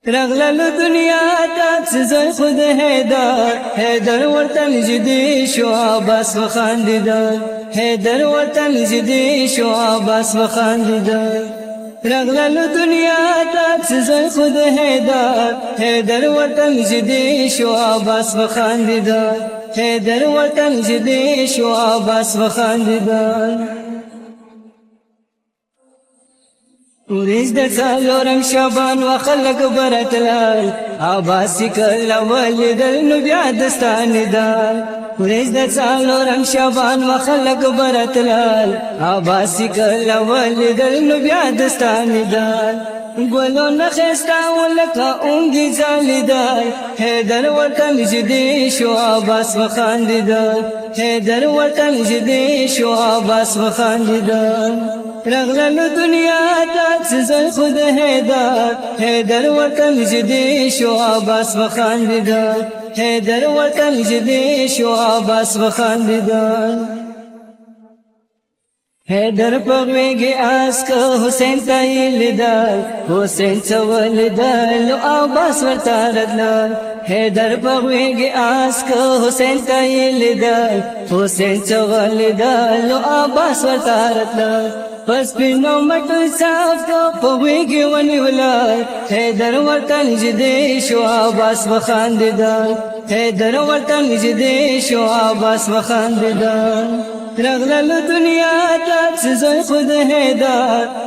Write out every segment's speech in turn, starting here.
رغلل دنیا تا سزای خود حیدر ورطن جدی شو عباس وخاندیدن حیدر ورطن جدی شو عباس وخاندیدن رغلل دنیا تا سزای خود حیدر ورطن جدی شو عباس وخاندیدن حیدر ورطن جدی شو عباس وخاندیدن وريز در سالورم شابان وخلق برتلال عباسي كل ولد النبي دستاني دال وريز در سالورم شابان وخلق برتلال عباسي كل ولد النبي دستاني دال قولوا نخستا ولك أمجي زالي دال حيدر ورطن جدي شو عباس وخاندي دال حيدر ورطن جدي شو عباس وخاندي دال رغلل دنیا تا سزای خود حیدر ورطن جدی شو عباس وخاندیدن حیدر ورطن جدی شو عباس وخاندیدن حیدر پغویگی آس که حسین تایی لیدل حسین چولیدل عباس ورطا ردلل حیدر پغویگی آس که حسین تایی لیدل حسین چولیدل عباس ورطا ردلل پس پینو مٹو صاف کو پویگی ونی ولای حیدر ورطن جدی شو عباس وخاندیدن حیدر ورطن جدی شو عباس وخاندیدن رغلل دنیا تا سزای خود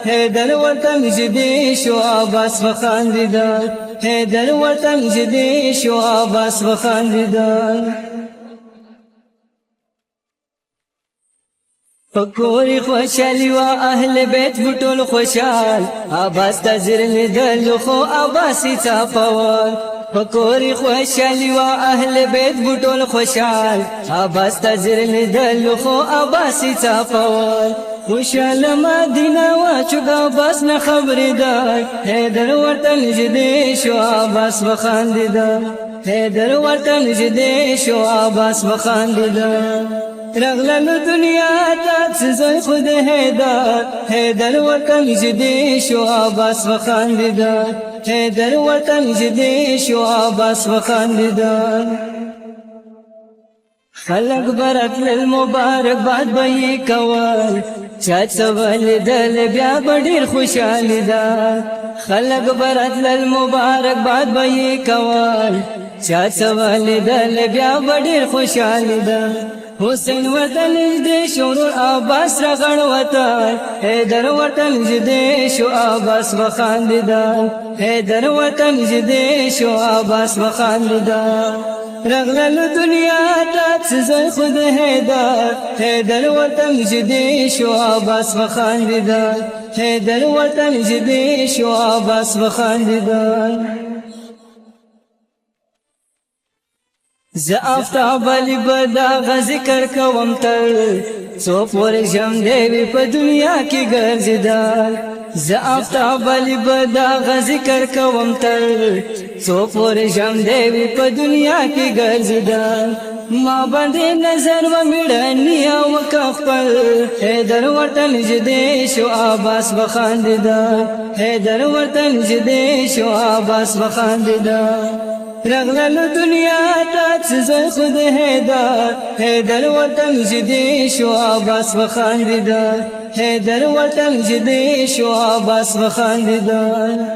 حیدر ورطن جدی شو عباس وخاندیدن حیدر ورطن جدی شو عباس وخاندیدن فکوری خوشحالی و اهل بیت بطول خوشحال عباس تزر لیدل خو عباسی چاپوال فکوری خوشحالی و اهل بیت بطول خوشحال عباس تزر لیدل خو عباسی چاپوال خوشحال مدینه و چوک عباس نخبری دار حیدر ورطن جدی شو عباس وخاندیدن حیدر ورطن جدی شو عباس وخاندیدن رغلل دنیا تا سزای خود حیدر ورطن جدی شو عباس وخاندیدن حیدر ورطن جدی شو عباس وخاندیدن خلق برات للمبارک بعد بایی کول چاچ سوالی دل بیا بڑیر خوشحالی دا خلق برات للمبارک بعد بایی کول چاچ سوالی دل بیا بڑیر خوشحالی دا حسین ورطن جدی شورور عباس رغن وطن حیدر ورطن جدی شو عباس وخاندیدن حیدر ورطن جدی شو عباس وخاندیدن رغلل دنیا تا سزای خود حیدر ورطن جدی شو عباس وخاندیدن حیدر ورطن جدی شو عباس وخاندیدن ز آفتاب علی بدا ذکر کوم تل سو پور جم دیوی په دنیا کی ګرځیدل ز آفتاب علی بدا ذکر کوم تل سو پور جم دیوی په دنیا کی ګرځیدل ما باندې نظر و میړنی او خپل حیدر ورطن جدی شو عباس وخاندیدن حیدر ورطن جدی شو عباس وخاندیدن رغلل دنیا تا سزای خود حیدر ورطن جدی شو عباس وخاندیدن حیدر ورطن جدی شو عباس وخاندیدن